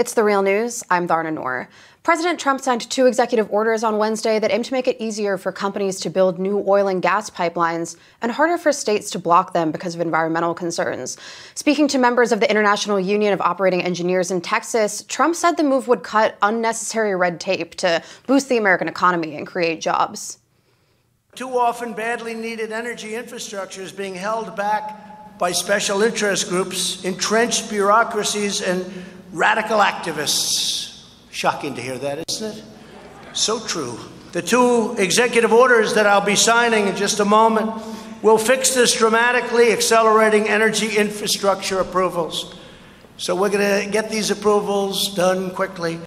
It's The Real News. I'm Varna Noor. President Trump signed 2 executive orders on Wednesday that aim to make it easier for companies to build new oil and gas pipelines and harder for states to block them because of environmental concerns. Speaking to members of the International Union of Operating Engineers in Texas, Trump said the move would cut unnecessary red tape to boost the American economy and create jobs. Too often, badly needed energy infrastructure is being held back by special interest groups, entrenched bureaucracies, and radical activists. Shocking to hear that, isn't it? So true. The 2 executive orders that I'll be signing in just a moment will fix this dramatically, accelerating energy infrastructure approvals. So we're going to get these approvals done quickly.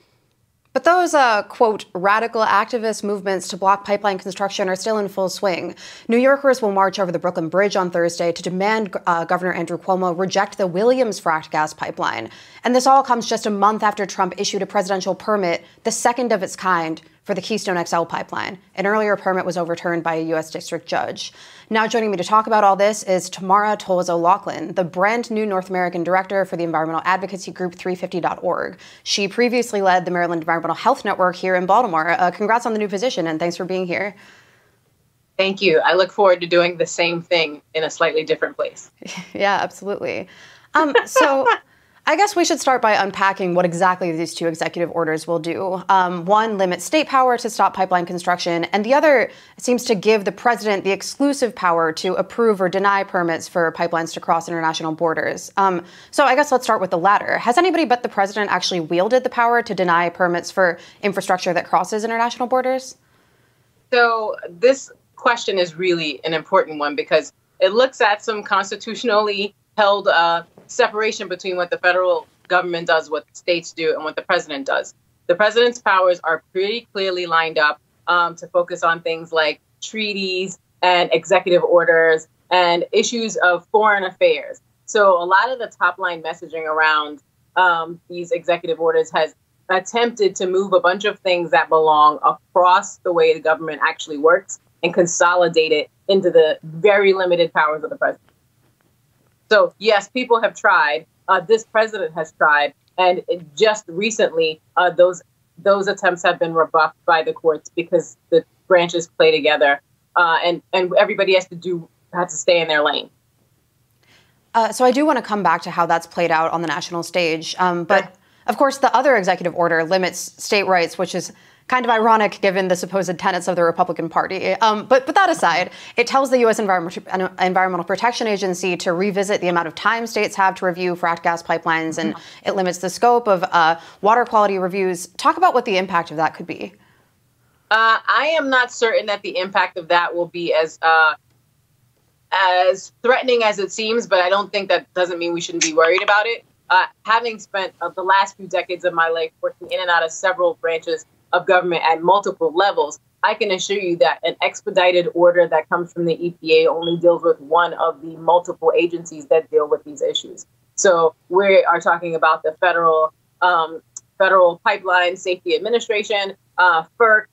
But those, quote, radical activist movements to block pipeline construction are still in full swing. New Yorkers will march over the Brooklyn Bridge on Thursday to demand Governor Andrew Cuomo reject the Williams fracked gas pipeline. And this all comes just a month after Trump issued a presidential permit, the second of its kind, for the Keystone XL pipeline. An earlier permit was overturned by a U.S. district judge. Now joining me to talk about all this is Tamara Toles O'Loughlin, the brand new North American director for the environmental advocacy group 350.org. She previously led the Maryland Environmental Health Network here in Baltimore. Congrats on the new position, and thanks for being here. Thank you. I look forward to doing the same thing in a slightly different place. Yeah, absolutely. So I guess we should start by unpacking what exactly these 2 executive orders will do. One limits state power to stop pipeline construction, and the other seems to give the president the exclusive power to approve or deny permits for pipelines to cross international borders. So I guess let's start with the latter. Has anybody but the president actually wielded the power to deny permits for infrastructure that crosses international borders? So this question is really an important one because it looks at some constitutionally held separation between what the federal government does, what the states do, and what the president does. The president's powers are pretty clearly lined up to focus on things like treaties and executive orders and issues of foreign affairs. So a lot of the top line messaging around these executive orders has attempted to move a bunch of things that belong across the way the government actually works and consolidate it into the very limited powers of the president. So, yes, people have tried. This president has tried. And just recently, those attempts have been rebuffed by the courts because the branches play together and everybody has to stay in their lane. So I do want to come back to how that's played out on the national stage. But, of course, the other executive order limits state rights, which is kind of ironic given the supposed tenets of the Republican Party. But that aside, it tells the U.S. Environmental Protection Agency to revisit the amount of time states have to review fracked gas pipelines, and it limits the scope of water quality reviews. Talk about what the impact of that could be. I am not certain that the impact of that will be as threatening as it seems, but I don't think that doesn't mean we shouldn't be worried about it. Having spent the last few decades of my life working in and out of several branches of government at multiple levels, I can assure you that an expedited order that comes from the EPA only deals with one of the multiple agencies that deal with these issues. So we are talking about the Federal Pipeline Safety Administration, FERC,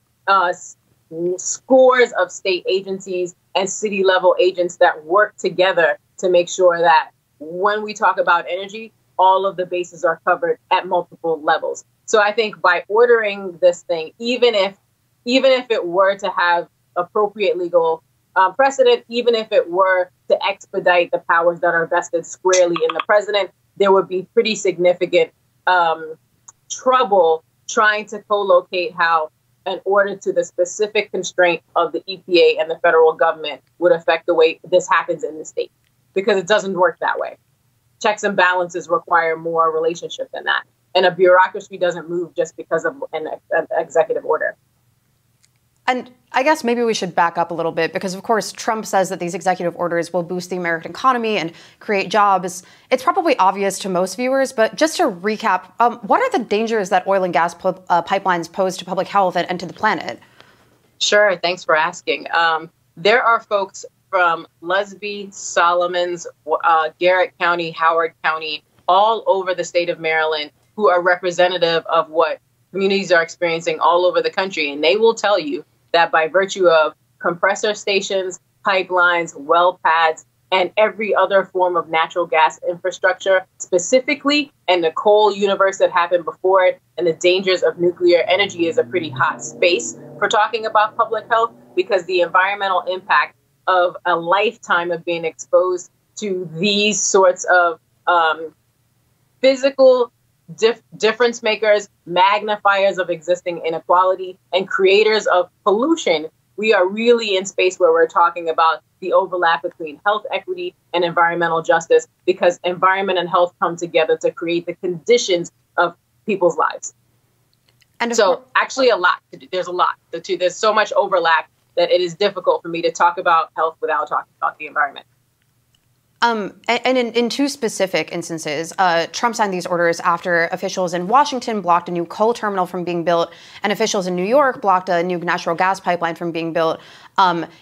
scores of state agencies and city level agents that work together to make sure that when we talk about energy, all of the bases are covered at multiple levels. So I think by ordering this thing, even if it were to have appropriate legal precedent, even if it were to expedite the powers that are vested squarely in the president, there would be pretty significant trouble trying to co-locate how an order to the specific constraint of the EPA and the federal government would affect the way this happens in the state, because it doesn't work that way. Checks and balances require more relationship than that. And a bureaucracy doesn't move just because of an executive order. And I guess maybe we should back up a little bit because, of course, Trump says that these executive orders will boost the American economy and create jobs. It's probably obvious to most viewers, but just to recap, what are the dangers that oil and gas pipelines pose to public health and to the planet? Sure. Thanks for asking. There are folks from Lusby, Solomons, Garrett County, Howard County, all over the state of Maryland who are representative of what communities are experiencing all over the country. And they will tell you that by virtue of compressor stations, pipelines, well pads, and every other form of natural gas infrastructure specifically, and the coal universe that happened before it, and the dangers of nuclear energy is a pretty hot space for talking about public health, because the environmental impact of a lifetime of being exposed to these sorts of physical difference makers, magnifiers of existing inequality, and creators of pollution. We are really in space where we're talking about the overlap between health equity and environmental justice, because environment and health come together to create the conditions of people's lives. And so actually a lot to do. There's a lot. There's so much overlap that it is difficult for me to talk about health without talking about the environment. And in two specific instances, Trump signed these orders after officials in Washington blocked a new coal terminal from being built, and officials in New York blocked a new natural gas pipeline from being built.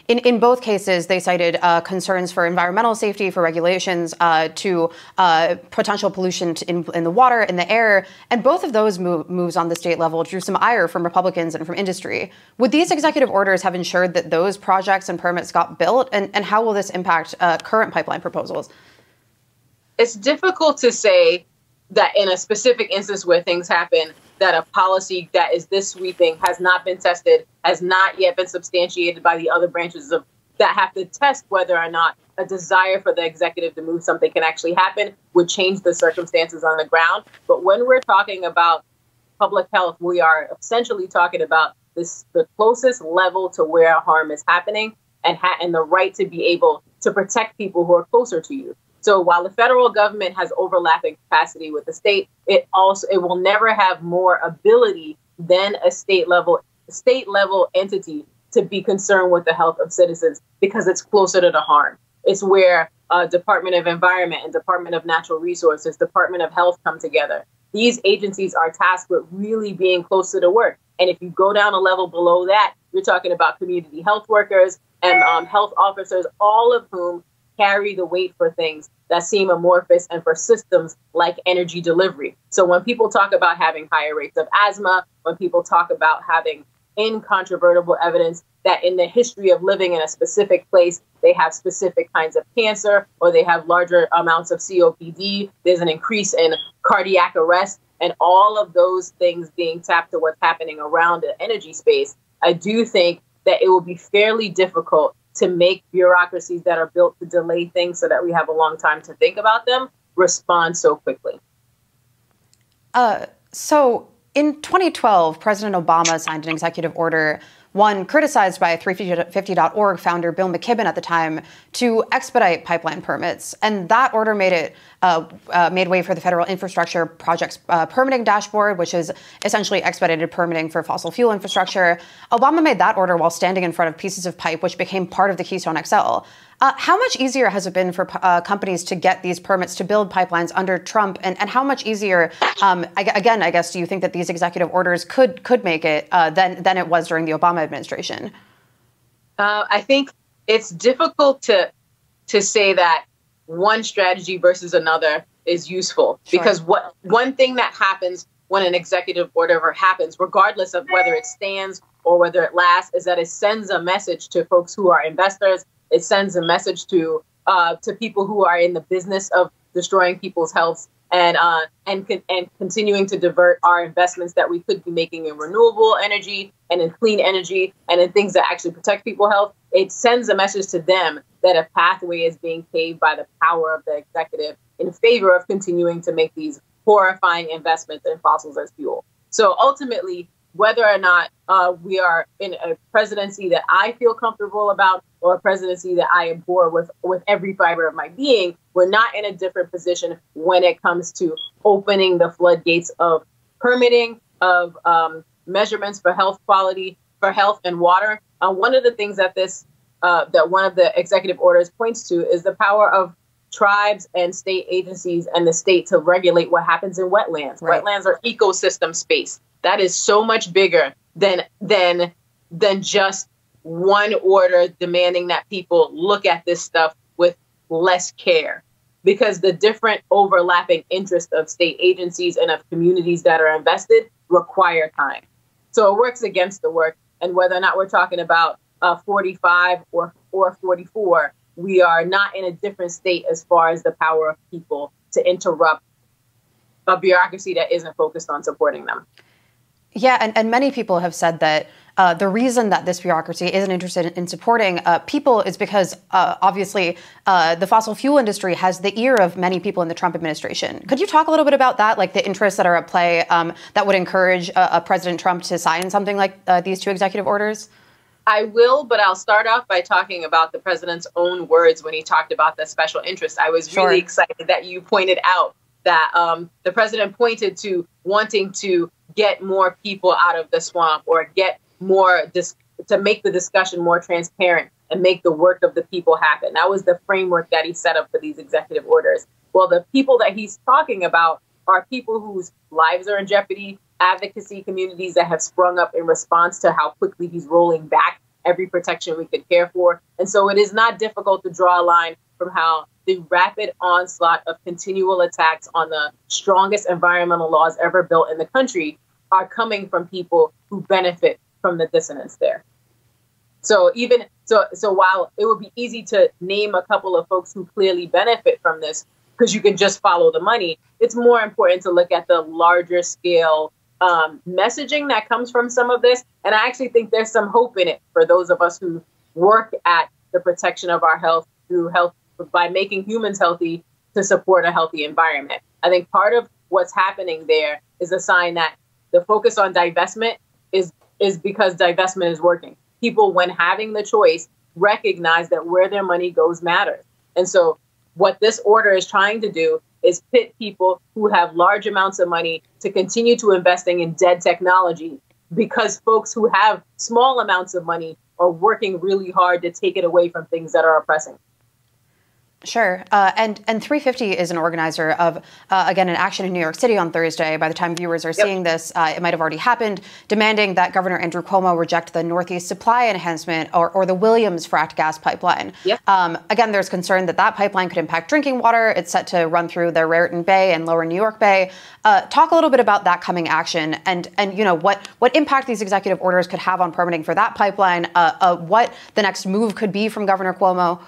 In both cases, they cited concerns for environmental safety, for regulations, to potential pollution in the water, in the air. And both of those moves on the state level drew some ire from Republicans and from industry. Would these executive orders have ensured that those projects and permits got built? And how will this impact current pipeline proposals? It's difficult to say that in a specific instance where things happen, that a policy that is this sweeping has not been tested, has not yet been substantiated by the other branches of that have to test whether or not a desire for the executive to move something can actually happen, would change the circumstances on the ground. But when we're talking about public health, we are essentially talking about the closest level to where harm is happening, and the right to be able to protect people who are closer to you. So while the federal government has overlapping capacity with the state, it will never have more ability than a state level entity to be concerned with the health of citizens, because it's closer to the harm. It's where Department of Environment and Department of Natural Resources, Department of Health come together. These agencies are tasked with really being close to the work. And if you go down a level below that, you're talking about community health workers and health officers, all of whom carry the weight for things that seem amorphous and for systems like energy delivery. So when people talk about having higher rates of asthma, when people talk about having incontrovertible evidence that in the history of living in a specific place, they have specific kinds of cancer, or they have larger amounts of COPD, there's an increase in cardiac arrest, and all of those things being tapped to what's happening around the energy space, I do think that it will be fairly difficult to make bureaucracies that are built to delay things so that we have a long time to think about them respond so quickly. So in 2012, President Obama signed an executive order, one criticized by 350.org founder Bill McKibben at the time, to expedite pipeline permits. And that order made way for the Federal Infrastructure Projects Permitting Dashboard, which is essentially expedited permitting for fossil fuel infrastructure. Obama made that order while standing in front of pieces of pipe, which became part of the Keystone XL. How much easier has it been for companies to get these permits to build pipelines under Trump? And how much easier, I guess, do you think that these executive orders could make it than it was during the Obama administration? I think it's difficult to say that one strategy versus another is useful. Sure. Because one thing that happens when an executive order happens, regardless of whether it stands or whether it lasts, is that it sends a message to folks who are investors. It sends a message to people who are in the business of destroying people's health and continuing to divert our investments that we could be making in renewable energy and in clean energy and in things that actually protect people's health. It sends a message to them that a pathway is being paved by the power of the executive in favor of continuing to make these horrifying investments in fossils as fuel. So ultimately, whether or not we are in a presidency that I feel comfortable about or a presidency that I abhor with every fiber of my being, we're not in a different position when it comes to opening the floodgates of permitting, of measurements for health quality, for health and water. One of the things that that one of the executive orders points to is the power of tribes and state agencies and the state to regulate what happens in wetlands. Right. Wetlands are ecosystem space. That is so much bigger than just one order demanding that people look at this stuff with less care, because the different overlapping interests of state agencies and of communities that are invested require time. So it works against the work. And whether or not we're talking about 45 or 44, we are not in a different state as far as the power of people to interrupt a bureaucracy that isn't focused on supporting them. Yeah, and many people have said that the reason that this bureaucracy isn't interested in supporting people is because, obviously, the fossil fuel industry has the ear of many people in the Trump administration. Could you talk a little bit about that, like the interests that are at play that would encourage President Trump to sign something like these two executive orders? I will, but I'll start off by talking about the president's own words when he talked about the special interest. I was really excited that you pointed out that the president pointed to wanting to get more people out of the swamp, or get more to make the discussion more transparent and make the work of the people happen. That was the framework that he set up for these executive orders. Well, the people that he's talking about are people whose lives are in jeopardy, advocacy communities that have sprung up in response to how quickly he's rolling back every protection we could care for. And so it is not difficult to draw a line from how the rapid onslaught of continual attacks on the strongest environmental laws ever built in the country are coming from people who benefit from the dissonance there. So while it would be easy to name a couple of folks who clearly benefit from this, because you can just follow the money, it's more important to look at the larger scale messaging that comes from some of this. And I actually think there's some hope in it for those of us who work at the protection of our health through health by making humans healthy to support a healthy environment. I think part of what's happening there is a sign that the focus on divestment is because divestment is working. People, when having the choice, recognize that where their money goes matters. And so what this order is trying to do is pit people who have large amounts of money to continue to investing in dead technology, because folks who have small amounts of money are working really hard to take it away from things that are oppressing. Sure. And 350 is an organizer of, again, an action in New York City on Thursday. By the time viewers are seeing this, it might have already happened, demanding that Governor Andrew Cuomo reject the Northeast Supply Enhancement or the Williams fracked gas pipeline. Again, there's concern that that pipeline could impact drinking water. It's set to run through the Raritan Bay and Lower New York Bay. Talk a little bit about that coming action and you know what impact these executive orders could have on permitting for that pipeline, what the next move could be from Governor Cuomo.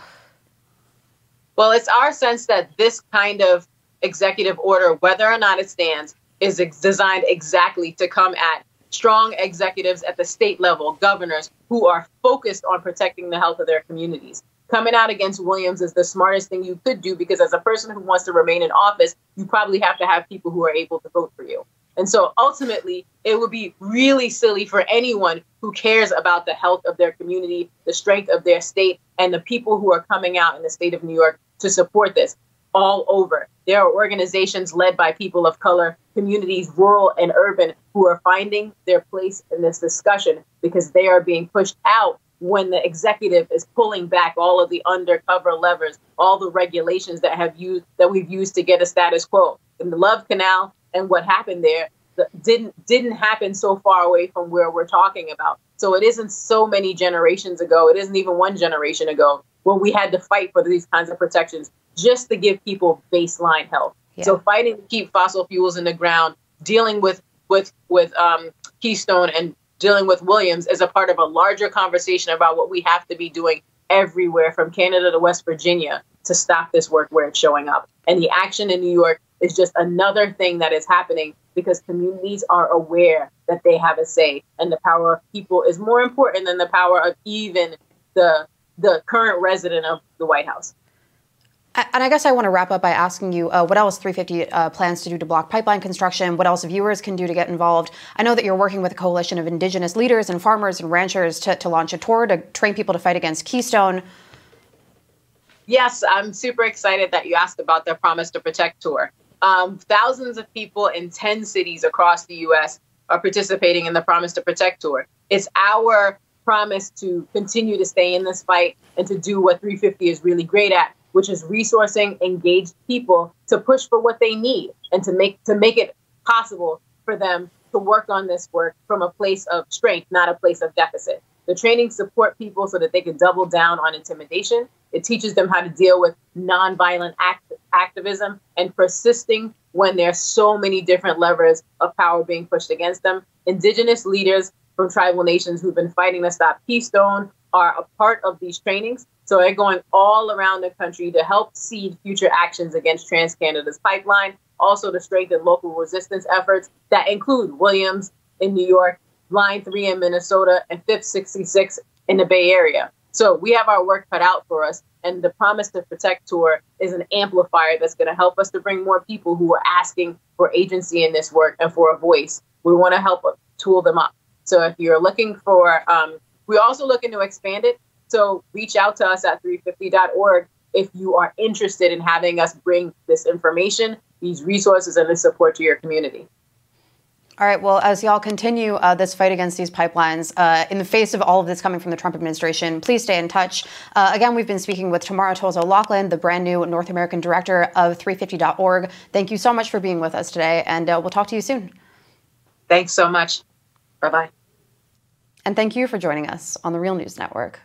Well, it's our sense that this kind of executive order, whether or not it stands, is designed exactly to come at strong executives at the state level, governors who are focused on protecting the health of their communities. Coming out against Williams is the smartest thing you could do, because as a person who wants to remain in office, you probably have to have people who are able to vote for you. And so ultimately, it would be really silly for anyone who cares about the health of their community, the strength of their state, and the people who are coming out in the state of New York to support this all over. There are organizations led by people of color, communities, rural and urban, who are finding their place in this discussion because they are being pushed out when the executive is pulling back all of the undercover levers, all the regulations that we've used to get a status quo. In the Love Canal and what happened there didn't happen so far away from where we're talking about. So it isn't so many generations ago. It isn't even one generation ago when we had to fight for these kinds of protections just to give people baseline health. Yeah. So fighting to keep fossil fuels in the ground, dealing with Keystone and dealing with Williams is a part of a larger conversation about what we have to be doing everywhere from Canada to West Virginia to stop this work where it's showing up. And the action in New York is just another thing that is happening because communities are aware that they have a say, and the power of people is more important than the power of even the current resident of the White House. And I guess I want to wrap up by asking you what else 350 plans to do to block pipeline construction, what else viewers can do to get involved. I know that you're working with a coalition of indigenous leaders and farmers and ranchers to launch a tour to train people to fight against Keystone. Yes, I'm super excited that you asked about the Promise to Protect tour. Thousands of people in 10 cities across the U.S. are participating in the Promise to Protect tour. It's our promise to continue to stay in this fight and to do what 350 is really great at, which is resourcing engaged people to push for what they need and to make it possible for them to work on this work from a place of strength, not a place of deficit. The training support people so that they can double down on intimidation. It teaches them how to deal with nonviolent activism and persisting when there's so many different levers of power being pushed against them. Indigenous leaders from tribal nations who've been fighting to stop Keystone are a part of these trainings. So they're going all around the country to help seed future actions against TransCanada's pipeline, also to strengthen local resistance efforts that include Williams in New York, Line 3 in Minnesota, and 5th 66 in the Bay Area. So we have our work cut out for us. And the Promise to Protect tour is an amplifier that's going to help us to bring more people who are asking for agency in this work and for a voice. We want to help tool them up. So if you're looking for, we're also looking to expand it. So reach out to us at 350.org if you are interested in having us bring this information, these resources, and this support to your community. All right. Well, as y'all continue this fight against these pipelines, in the face of all of this coming from the Trump administration, please stay in touch. Again, we've been speaking with Tamara Toles-O'Loughlin, the brand new North American director of 350.org. Thank you so much for being with us today, and we'll talk to you soon. Thanks so much. Bye-bye. And thank you for joining us on the Real News Network.